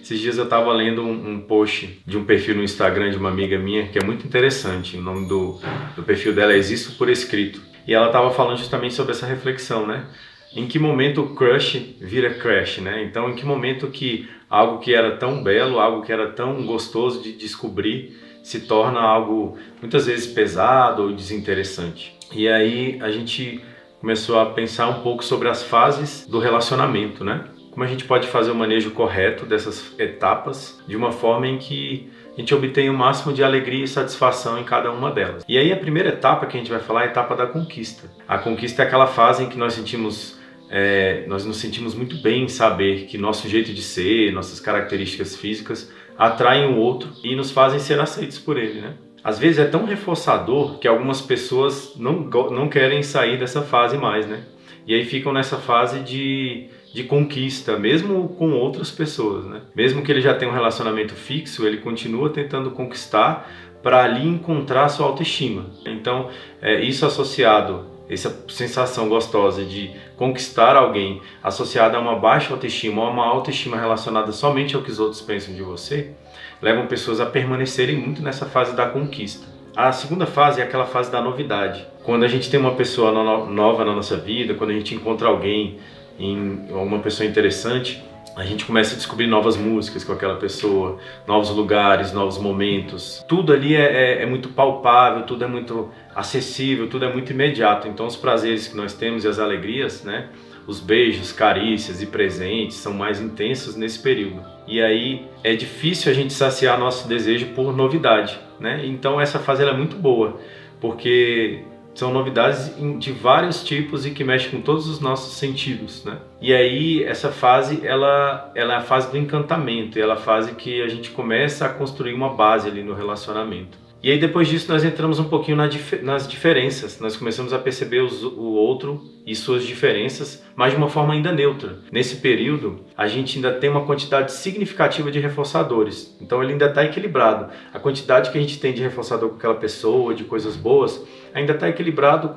Esses dias eu estava lendo um post de um perfil no Instagram de uma amiga minha que é muito interessante. O nome do perfil dela é Existo por Escrito. E ela estava falando justamente sobre essa reflexão, né? Em que momento o crush vira crash, né? Então, em que momento que algo que era tão belo, algo que era tão gostoso de descobrir, se torna algo muitas vezes pesado ou desinteressante. E aí a gente começou a pensar um pouco sobre as fases do relacionamento, né? Como a gente pode fazer o manejo correto dessas etapas de uma forma em que a gente obtenha o máximo de alegria e satisfação em cada uma delas. E aí a primeira etapa que a gente vai falar é a etapa da conquista. A conquista é aquela fase em que nós nos sentimos muito bem em saber que nosso jeito de ser, nossas características físicas atraem o outro e nos fazem ser aceitos por ele, né? Às vezes é tão reforçador que algumas pessoas não querem sair dessa fase mais, né? E aí ficam nessa fase de conquista, mesmo com outras pessoas, né? Mesmo que ele já tenha um relacionamento fixo, ele continua tentando conquistar para ali encontrar sua autoestima. Então, isso associado, essa sensação gostosa de conquistar alguém, associada a uma baixa autoestima ou a uma autoestima relacionada somente ao que os outros pensam de você, levam pessoas a permanecerem muito nessa fase da conquista. A segunda fase é aquela fase da novidade. Quando a gente tem uma pessoa nova na nossa vida, quando a gente encontra alguém, uma pessoa interessante, a gente começa a descobrir novas músicas com aquela pessoa, novos lugares, novos momentos. Tudo ali é muito palpável, tudo é muito acessível, tudo é muito imediato. Então os prazeres que nós temos e as alegrias, né? Os beijos, carícias e presentes são mais intensos nesse período. E aí é difícil a gente saciar nosso desejo por novidade, né? Então essa fase ela é muito boa, porque são novidades de vários tipos e que mexem com todos os nossos sentidos, né? E aí essa fase ela é a fase do encantamento, ela é a fase que a gente começa a construir uma base ali no relacionamento. E aí depois disso nós entramos um pouquinho nas diferenças, nós começamos a perceber o outro e suas diferenças, mas de uma forma ainda neutra. Nesse período a gente ainda tem uma quantidade significativa de reforçadores, então ele ainda está equilibrado. A quantidade que a gente tem de reforçador com aquela pessoa, de coisas boas, ainda está equilibrado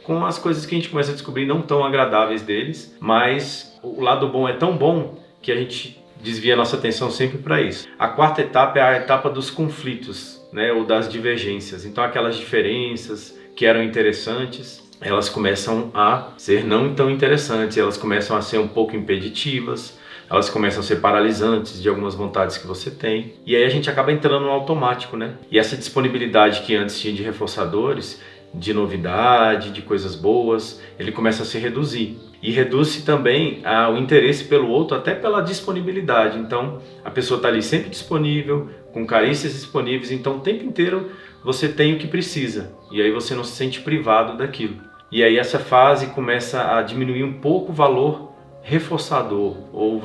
com as coisas que a gente começa a descobrir não tão agradáveis deles, mas o lado bom é tão bom que a gente desvia a nossa atenção sempre para isso. A quarta etapa é a etapa dos conflitos, né, ou das divergências. Então aquelas diferenças que eram interessantes, elas começam a ser não tão interessantes, elas começam a ser um pouco impeditivas, elas começam a ser paralisantes de algumas vontades que você tem. E aí a gente acaba entrando no automático, né? E essa disponibilidade que antes tinha de reforçadores, de novidade, de coisas boas, ele começa a se reduzir. E reduz-se também o interesse pelo outro, até pela disponibilidade. Então, a pessoa está ali sempre disponível, com carícias disponíveis, então o tempo inteiro você tem o que precisa. E aí você não se sente privado daquilo. E aí essa fase começa a diminuir um pouco o valor reforçador, ou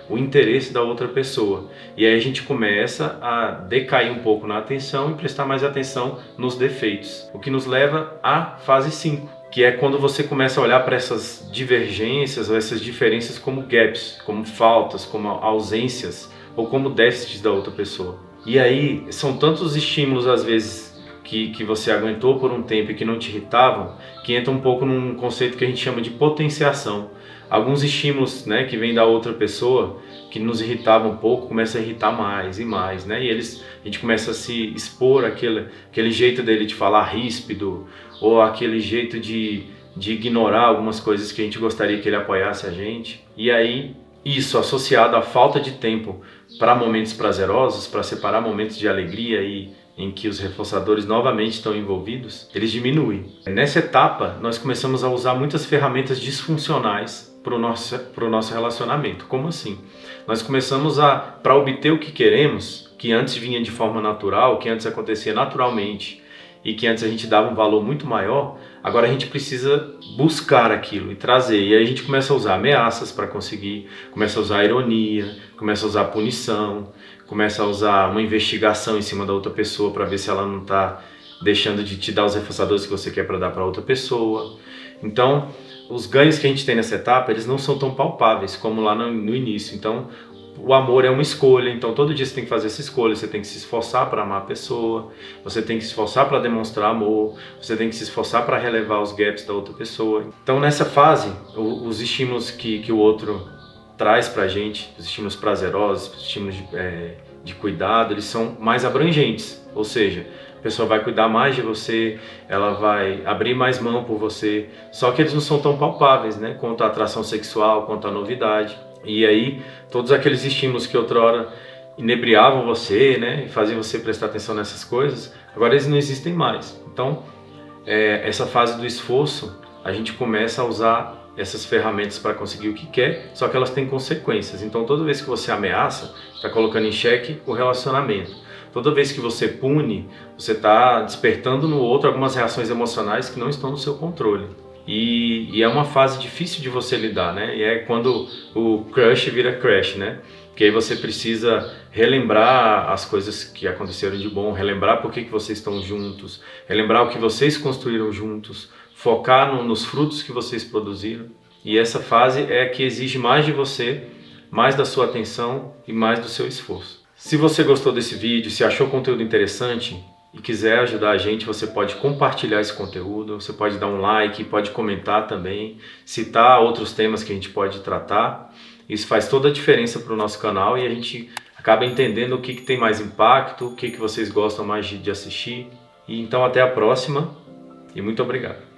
o interesse da outra pessoa. E aí a gente começa a decair um pouco na atenção e prestar mais atenção nos defeitos. O que nos leva à fase 5, que é quando você começa a olhar para essas divergências ou essas diferenças como gaps, como faltas, como ausências ou como déficits da outra pessoa. E aí são tantos estímulos às vezes que você aguentou por um tempo e que não te irritavam, que entra um pouco num conceito que a gente chama de potenciação. Alguns estímulos, né, que vêm da outra pessoa, que nos irritavam um pouco, começam a irritar mais e mais, né? E a gente começa a se expor aquele jeito dele de falar ríspido, ou aquele jeito de ignorar algumas coisas que a gente gostaria que ele apoiasse a gente. E aí, isso associado à falta de tempo para momentos prazerosos, para separar momentos de alegria e em que os reforçadores novamente estão envolvidos, eles diminuem. Nessa etapa, nós começamos a usar muitas ferramentas disfuncionais para o nosso relacionamento. Como assim? Nós começamos para obter o que queremos, que antes vinha de forma natural, que antes acontecia naturalmente e que antes a gente dava um valor muito maior, agora a gente precisa buscar aquilo e trazer. E aí a gente começa a usar ameaças para conseguir, começa a usar ironia, começa a usar punição, começa a usar uma investigação em cima da outra pessoa para ver se ela não está deixando de te dar os reforçadores que você quer para dar para outra pessoa. Então, os ganhos que a gente tem nessa etapa, eles não são tão palpáveis como lá no início. Então, o amor é uma escolha, então todo dia você tem que fazer essa escolha, você tem que se esforçar para amar a pessoa, você tem que se esforçar para demonstrar amor, você tem que se esforçar para relevar os gaps da outra pessoa. Então nessa fase, os estímulos que o outro traz pra gente, os estímulos prazerosos, os estímulos de cuidado, eles são mais abrangentes, ou seja, a pessoa vai cuidar mais de você, ela vai abrir mais mão por você, só que eles não são tão palpáveis, né, quanto a atração sexual, quanto a novidade. E aí, todos aqueles estímulos que outrora inebriavam você, né, e faziam você prestar atenção nessas coisas, agora eles não existem mais. Então, essa fase do esforço, a gente começa a usar essas ferramentas para conseguir o que quer, só que elas têm consequências. Então, toda vez que você ameaça, está colocando em xeque o relacionamento. Toda vez que você pune, você está despertando no outro algumas reações emocionais que não estão no seu controle. E é uma fase difícil de você lidar, né? E é quando o crush vira crash, né? Que aí você precisa relembrar as coisas que aconteceram de bom, relembrar por que vocês estão juntos, relembrar o que vocês construíram juntos, focar nos frutos que vocês produziram. E essa fase é a que exige mais de você, mais da sua atenção e mais do seu esforço. Se você gostou desse vídeo, se achou o conteúdo interessante e quiser ajudar a gente, você pode compartilhar esse conteúdo, você pode dar um like, pode comentar também, citar outros temas que a gente pode tratar. Isso faz toda a diferença para o nosso canal e a gente acaba entendendo o que tem mais impacto, o que vocês gostam mais de assistir. E então até a próxima e muito obrigado.